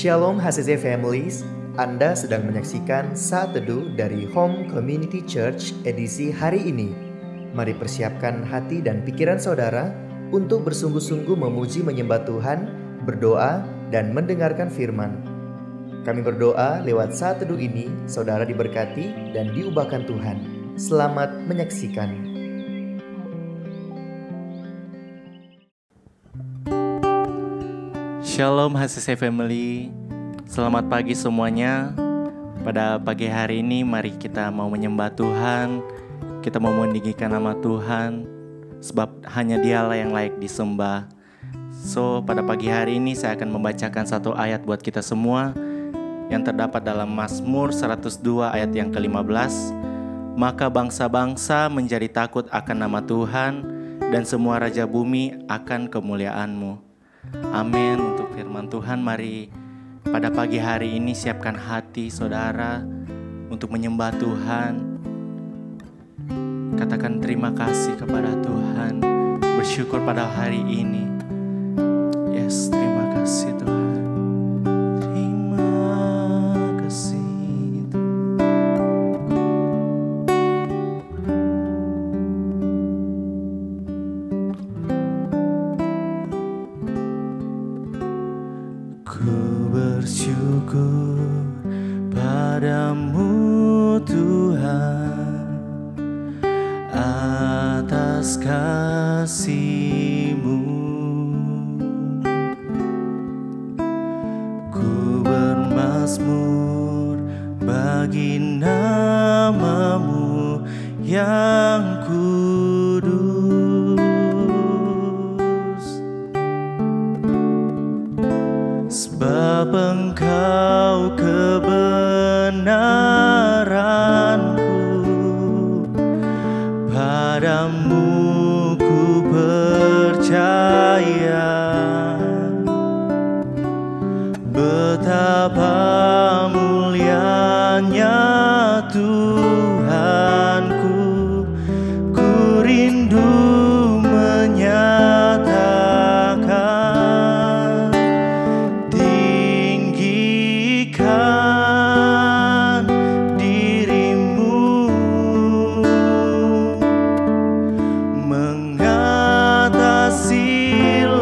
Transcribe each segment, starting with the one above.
Shalom HCC Families, Anda sedang menyaksikan Saat Teduh dari Home Community Church edisi hari ini. Mari persiapkan hati dan pikiran saudara untuk bersungguh-sungguh memuji menyembah Tuhan, berdoa, dan mendengarkan firman. Kami berdoa lewat Saat Teduh ini, saudara diberkati dan diubahkan Tuhan. Selamat menyaksikan. Shalom HCC Family, selamat pagi semuanya. Pada pagi hari ini mari kita mau menyembah Tuhan. Kita mau meninggikan nama Tuhan, sebab hanya Dialah yang layak disembah. So pada pagi hari ini saya akan membacakan satu ayat buat kita semua yang terdapat dalam Mazmur 102 ayat yang ke-15. Maka bangsa-bangsa menjadi takut akan nama Tuhan, dan semua raja bumi akan kemuliaan-Mu. Amin. Untuk firman Tuhan, mari pada pagi hari ini siapkan hati saudara untuk menyembah Tuhan. Katakan terima kasih kepada Tuhan, bersyukur pada hari ini. Yes, terima kasih Tuhan. Terima kasih bersyukur padamu Tuhan atas kasih-Mu. Ku bermazmur bagi nama-Mu yang kudus, sebab Engkau kebenaranku, padamu ku percaya. Betapa mulianya Tuhanku, ku rindu menyatakan dirimu mengatasi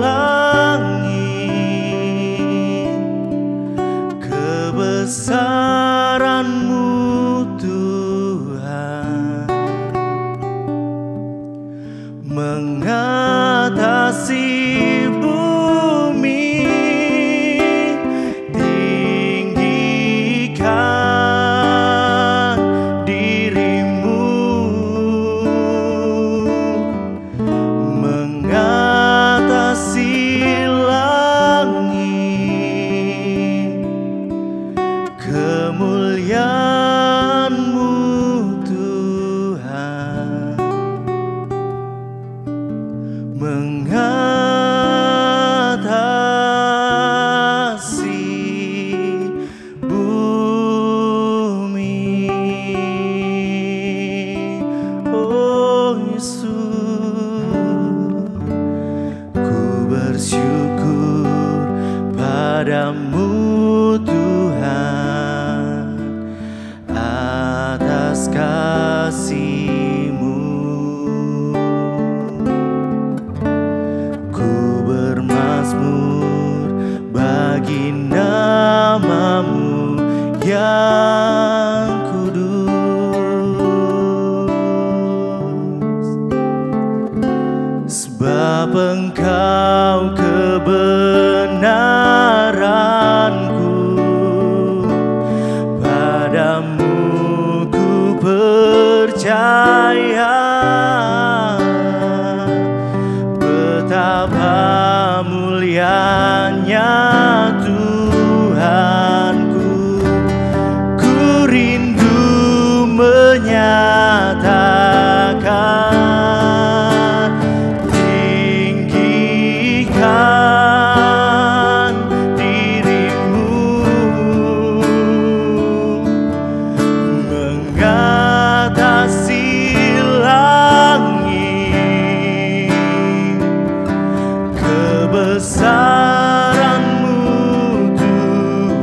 langit, kebesaran-Mu Tuhan mengatasi bumi. Tinggikan dirimu mengatasi langit, kemuliaan-Mu Tuhan mengatasi bumi. Oh Yesus, ku bersyukur padamu Tuhan atas kasih-Mu. Ku bermazmur bagi nama-Mu yang kudus, sebab Engkau kebenaranku, padamu ku percaya. Betapa mulianya Tuhanku, ku rindu menyatakan tinggikan dirimu mengatasi langit, kebesaran-Mu Tuhan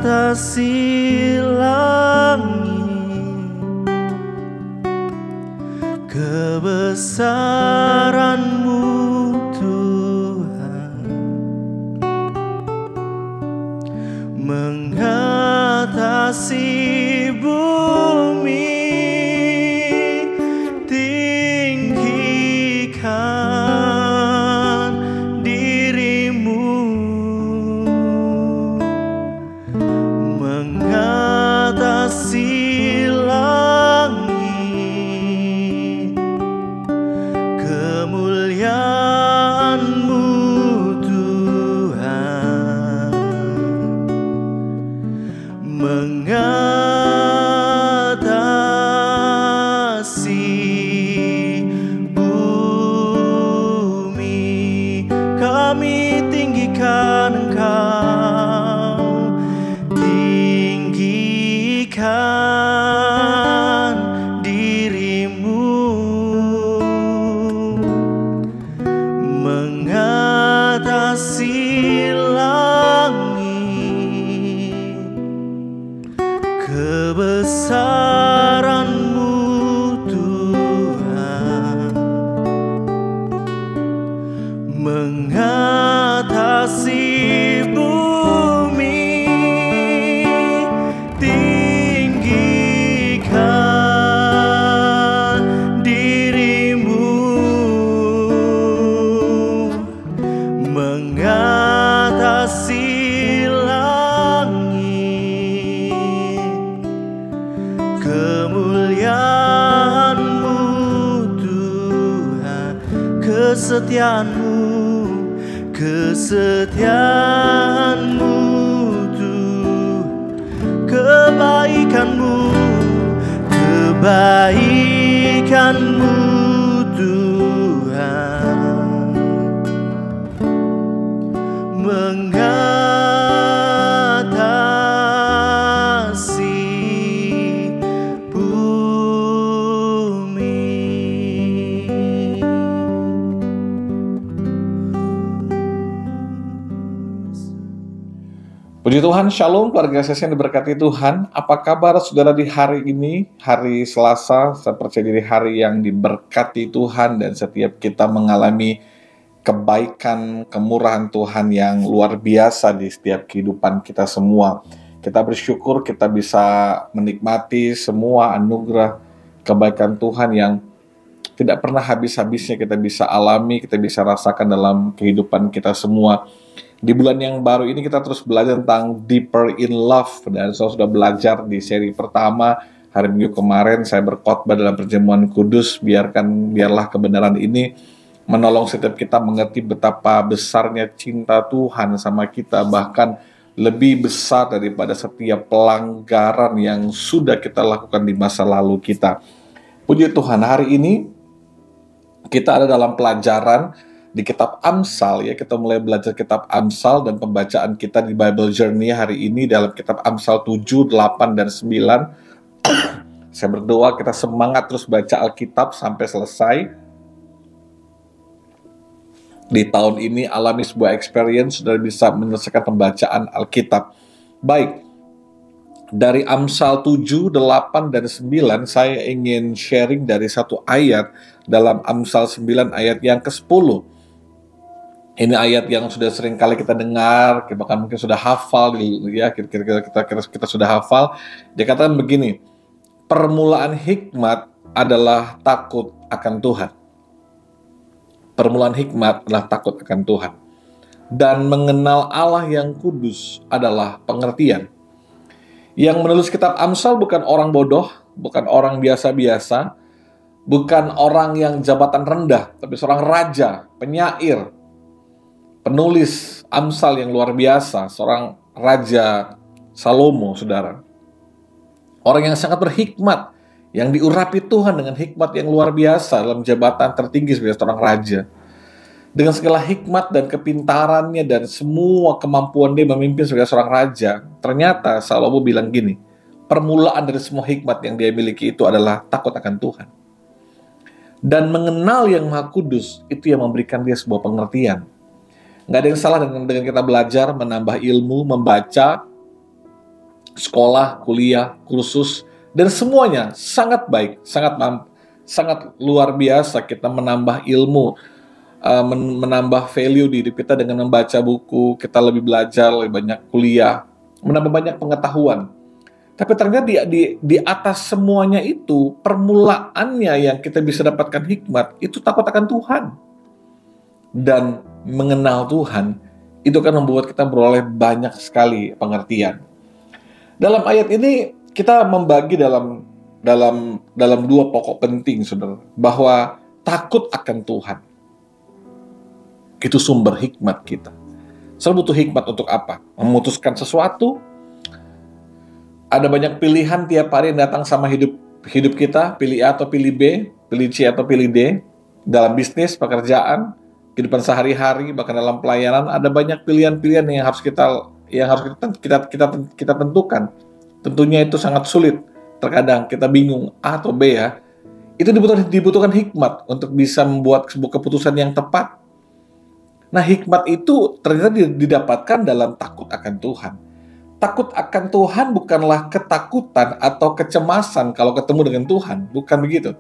mengatasi langit, kebesaran-Mu Tuhan, mengatasi bumi, tinggikan diri-Mu, mengatasi langit, kemuliaan-Mu Tuhan, mengatasi bumi. Kami tinggikan Engkau, tinggikan diri-Mu, mengatasi langit, kebesaran-Mu Tuhan, mengatasi bumi, tinggikan diri-Mu, mengatasi langit, kemuliaan-Mu Tuhan, kesetiaan-Mu, kesetiaan-Mu Tuhan, kebaikan-Mu, kebaikan-Mu Tuhan, mengatasi bumi. Puji Tuhan, Shalom keluarga Sesi yang diberkati Tuhan. Apa kabar saudara di hari ini, hari Selasa? Saya percaya diri hari yang diberkati Tuhan dan setiap kita mengalami kebaikan, kemurahan Tuhan yang luar biasa di setiap kehidupan kita semua. Kita bersyukur kita bisa menikmati semua anugerah kebaikan Tuhan yang tidak pernah habis-habisnya kita bisa alami, kita bisa rasakan dalam kehidupan kita semua. Di bulan yang baru ini kita terus belajar tentang Deeper in Love, dan saya sudah belajar di seri pertama. Hari Minggu kemarin saya berkhotbah dalam perjamuan kudus, biarlah kebenaran ini menolong setiap kita mengerti betapa besarnya cinta Tuhan sama kita, bahkan lebih besar daripada setiap pelanggaran yang sudah kita lakukan di masa lalu kita. Puji Tuhan, hari ini kita ada dalam pelajaran di kitab Amsal ya. Kita mulai belajar kitab Amsal, dan pembacaan kita di Bible Journey hari ini dalam kitab Amsal 7, 8, dan 9. Saya berdoa kita semangat terus baca Alkitab sampai selesai. Di tahun ini alami sebuah experience sudah bisa menyelesaikan pembacaan Alkitab. Baik, dari Amsal 7, 8, dan 9 saya ingin sharing dari satu ayat dalam Amsal 9 ayat yang ke-10. Ini ayat yang sudah sering kali kita dengar, bahkan mungkin sudah hafal ya, kita sudah hafal. Dia katakan begini, permulaan hikmat adalah takut akan Tuhan. Permulaan hikmat adalah takut akan Tuhan. Dan mengenal Allah yang kudus adalah pengertian. Yang menulis kitab Amsal bukan orang bodoh, bukan orang biasa-biasa, bukan orang yang jabatan rendah, tapi seorang raja, penyair, penulis Amsal yang luar biasa, seorang Raja Salomo, saudara. Orang yang sangat berhikmat, yang diurapi Tuhan dengan hikmat yang luar biasa dalam jabatan tertinggi sebagai seorang raja. Dengan segala hikmat dan kepintarannya dan semua kemampuan dia memimpin sebagai seorang raja, ternyata Salomo bilang gini, permulaan dari semua hikmat yang dia miliki itu adalah takut akan Tuhan. Dan mengenal yang Maha Kudus, itu yang memberikan dia sebuah pengertian. Nggak ada yang salah dengan kita belajar, menambah ilmu, membaca, sekolah, kuliah, kursus, dan semuanya sangat baik, sangat luar biasa. Kita menambah ilmu, menambah value di hidup kita dengan membaca buku, kita lebih belajar, lebih banyak kuliah, menambah banyak pengetahuan. Tapi ternyata di atas semuanya itu, permulaannya yang kita bisa dapatkan hikmat, itu takut akan Tuhan. Dan mengenal Tuhan, itu kan membuat kita beroleh banyak sekali pengertian. Dalam ayat ini, kita membagi dalam dua pokok penting, saudara. Bahwa takut akan Tuhan, itu sumber hikmat kita. Saya butuh hikmat untuk apa? Memutuskan sesuatu. Ada banyak pilihan tiap hari yang datang sama hidup kita, pilih A atau pilih B, pilih C atau pilih D. Dalam bisnis, pekerjaan, kehidupan sehari-hari, bahkan dalam pelayanan, ada banyak pilihan-pilihan yang harus kita tentukan. Tentunya itu sangat sulit. Terkadang kita bingung A atau B ya. Itu dibutuhkan hikmat untuk bisa membuat sebuah keputusan yang tepat. Nah, hikmat itu ternyata didapatkan dalam takut akan Tuhan. Takut akan Tuhan bukanlah ketakutan atau kecemasan kalau ketemu dengan Tuhan. Bukan begitu.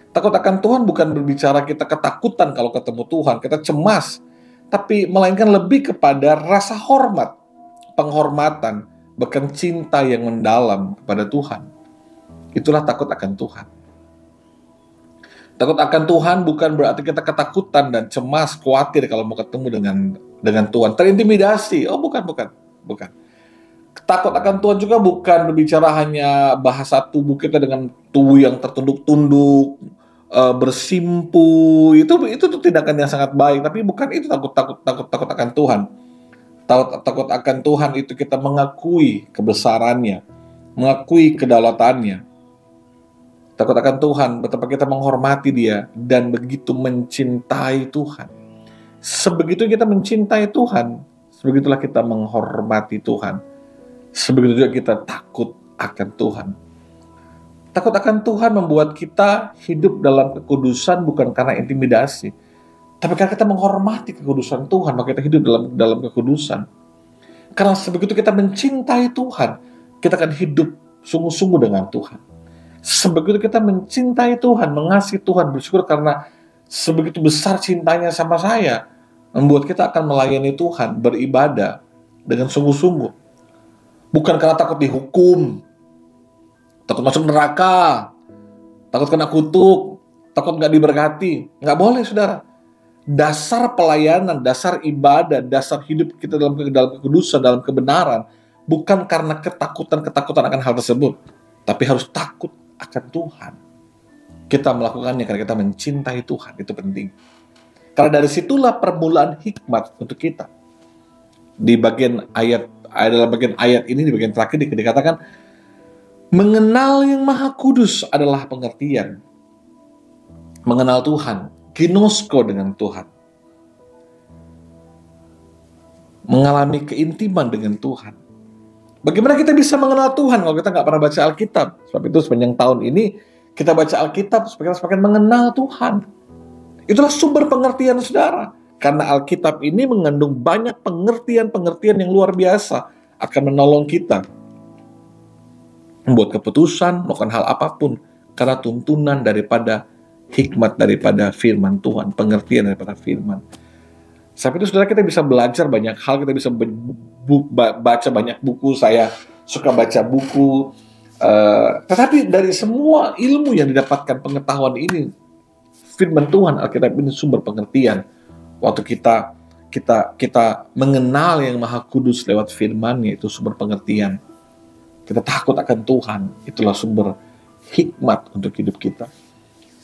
Takut akan Tuhan bukan berbicara kita ketakutan kalau ketemu Tuhan, kita cemas. Tapi melainkan lebih kepada rasa hormat, penghormatan, bahkan cinta yang mendalam kepada Tuhan. Itulah takut akan Tuhan. Takut akan Tuhan bukan berarti kita ketakutan dan cemas, khawatir kalau mau ketemu dengan Tuhan. Terintimidasi. Oh, bukan. Takut akan Tuhan juga bukan berbicara hanya bahasa tubuh kita dengan tubuh yang tertunduk-tunduk, bersimpu. Itu tindakan yang sangat baik, tapi bukan itu takut akan Tuhan. Takut akan Tuhan itu kita mengakui kebesarannya, mengakui kedaulatannya. Takut akan Tuhan betapa kita menghormati Dia dan begitu mencintai Tuhan. Sebegitu kita mencintai Tuhan, sebegitulah kita menghormati Tuhan. Sebegitu juga kita takut akan Tuhan. Takut akan Tuhan membuat kita hidup dalam kekudusan bukan karena intimidasi, tapi karena kita menghormati kekudusan Tuhan, maka kita hidup dalam kekudusan. Karena sebegitu kita mencintai Tuhan, kita akan hidup sungguh-sungguh dengan Tuhan. Sebegitu kita mencintai Tuhan, mengasihi Tuhan, bersyukur karena sebegitu besar cintanya sama saya, membuat kita akan melayani Tuhan, beribadah dengan sungguh-sungguh. Bukan karena takut dihukum, takut masuk neraka, takut kena kutuk, takut nggak diberkati. Nggak boleh, saudara. Dasar pelayanan, dasar ibadah, dasar hidup kita dalam kekudusan, dalam kebenaran, bukan karena ketakutan akan hal tersebut, tapi harus takut akan Tuhan. Kita melakukannya karena kita mencintai Tuhan, itu penting. Karena dari situlah permulaan hikmat untuk kita. Di bagian dalam bagian ayat ini, di bagian terakhir dikatakan, mengenal yang Maha Kudus adalah pengertian. Mengenal Tuhan, ginosko dengan Tuhan. Mengalami keintiman dengan Tuhan. Bagaimana kita bisa mengenal Tuhan kalau kita nggak pernah baca Alkitab? Sebab itu sepanjang tahun ini kita baca Alkitab supaya kita semakin mengenal Tuhan. Itulah sumber pengertian, saudara. Karena Alkitab ini mengandung banyak pengertian-pengertian yang luar biasa akan menolong kita membuat keputusan, melakukan hal apapun karena tuntunan daripada hikmat daripada firman Tuhan, pengertian daripada firman. Sampai itu, saudara, kita bisa belajar banyak hal, kita bisa baca banyak buku. Saya suka baca buku, tetapi dari semua ilmu yang didapatkan, pengetahuan ini, firman Tuhan, Alkitab ini sumber pengertian. Waktu kita mengenal yang Maha Kudus lewat firman-Nya, itu sumber pengertian. Kita takut akan Tuhan, itulah sumber hikmat untuk hidup kita.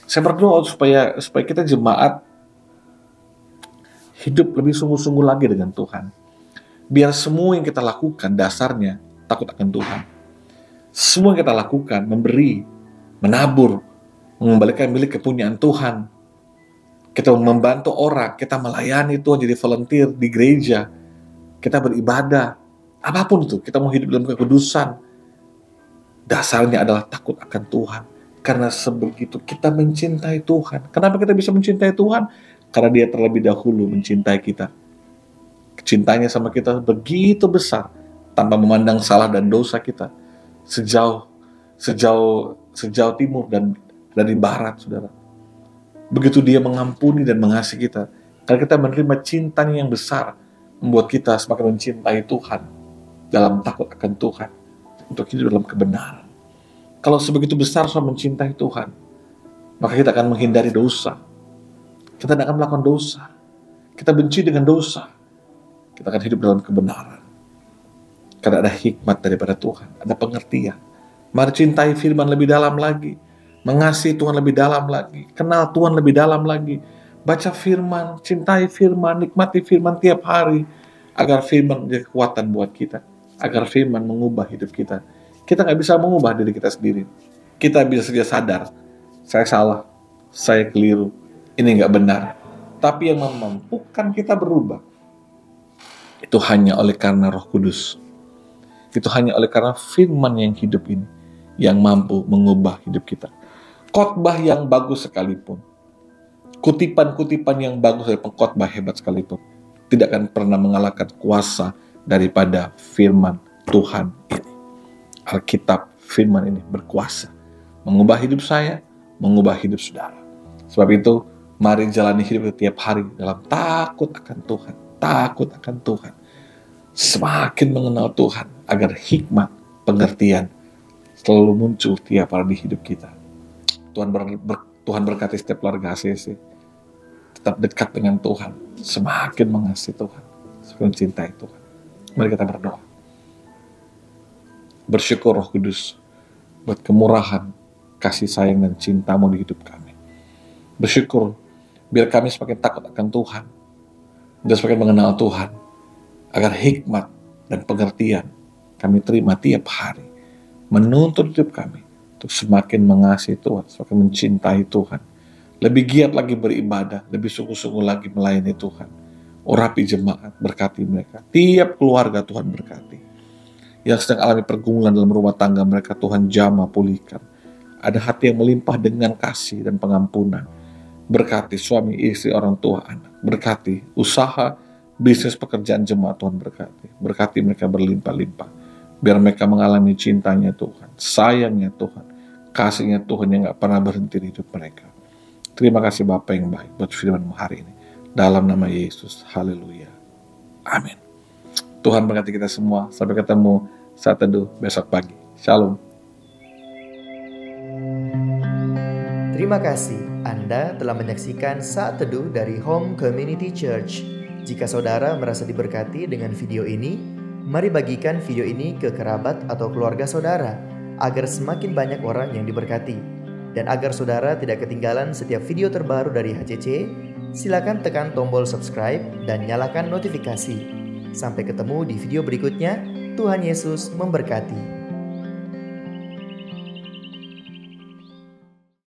Saya berdoa supaya kita jemaat hidup lebih sungguh-sungguh lagi dengan Tuhan. Biar semua yang kita lakukan dasarnya takut akan Tuhan. Semua yang kita lakukan, memberi, menabur, mengembalikan milik kepunyaan Tuhan. Kita membantu orang, kita melayani Tuhan, jadi volunteer di gereja, kita beribadah, apapun itu, kita mau hidup dalam kekudusan. Dasarnya adalah takut akan Tuhan. Karena sebegitu kita mencintai Tuhan. Kenapa kita bisa mencintai Tuhan? Karena Dia terlebih dahulu mencintai kita. Cintanya sama kita begitu besar. tanpa memandang salah dan dosa kita sejauh timur dan dari barat, saudara. Begitu dia mengampuni dan mengasihi kita, karena kita menerima cintanya yang besar, membuat kita semakin mencintai Tuhan, dalam takut akan Tuhan, untuk hidup dalam kebenaran. Kalau sebegitu besar saya mencintai Tuhan, maka kita akan menghindari dosa. Kita tidak akan melakukan dosa. Kita benci dengan dosa. Kita akan hidup dalam kebenaran. Karena ada hikmat daripada Tuhan, ada pengertian. Mari cintai firman lebih dalam lagi, mengasihi Tuhan lebih dalam lagi, kenal Tuhan lebih dalam lagi, baca firman, cintai firman, nikmati firman tiap hari, agar firman menjadi kekuatan buat kita, agar firman mengubah hidup kita. Kita nggak bisa mengubah diri kita sendiri. Kita bisa saja sadar, saya salah, saya keliru, ini nggak benar. Tapi yang memampukan kita berubah, itu hanya oleh karena Roh Kudus. Itu hanya oleh karena firman yang hidup ini yang mampu mengubah hidup kita. Khotbah yang bagus sekalipun, kutipan-kutipan yang bagus dari pengkhotbah hebat sekalipun, tidak akan pernah mengalahkan kuasa daripada firman Tuhan ini. Alkitab, firman ini berkuasa mengubah hidup saya, mengubah hidup saudara. Sebab itu, mari jalani hidup setiap hari dalam takut akan Tuhan, takut akan Tuhan. Semakin mengenal Tuhan, agar hikmat, pengertian selalu muncul tiap hari di hidup kita. Tuhan berkati setiap keluarga ACC. Tetap dekat dengan Tuhan, semakin mengasihi Tuhan, semakin mencintai Tuhan. Mari kita berdoa. Bersyukur Roh Kudus buat kemurahan, kasih sayang dan cintamu di hidup kami. Bersyukur biar kami semakin takut akan Tuhan dan semakin mengenal Tuhan, agar hikmat dan pengertian kami terima tiap hari, menuntut hidup kami untuk semakin mengasihi Tuhan, semakin mencintai Tuhan, lebih giat lagi beribadah, lebih sungguh-sungguh lagi melayani Tuhan. Urapi jemaat, berkati mereka, tiap keluarga Tuhan berkati. Yang sedang alami pergumulan dalam rumah tangga mereka, Tuhan jamah pulihkan. Ada hati yang melimpah dengan kasih dan pengampunan. Berkati suami, istri, orang tua, anak. Berkati usaha, bisnis, pekerjaan jemaat, Tuhan berkati. Berkati mereka berlimpah-limpah. Biar mereka mengalami cintanya Tuhan, sayangnya Tuhan, kasihnya Tuhan yang gak pernah berhenti di hidup mereka. Terima kasih Bapa yang baik buat firman-Mu hari ini. Dalam nama Yesus, haleluya. Amin. Tuhan berkati kita semua. Sampai ketemu saat teduh besok pagi. Shalom. Terima kasih Anda telah menyaksikan Saat Teduh dari Home Community Church. Jika saudara merasa diberkati dengan video ini, mari bagikan video ini ke kerabat atau keluarga saudara, agar semakin banyak orang yang diberkati. Dan agar saudara tidak ketinggalan setiap video terbaru dari HCC, silakan tekan tombol subscribe dan nyalakan notifikasi. Sampai ketemu di video berikutnya. Tuhan Yesus memberkati.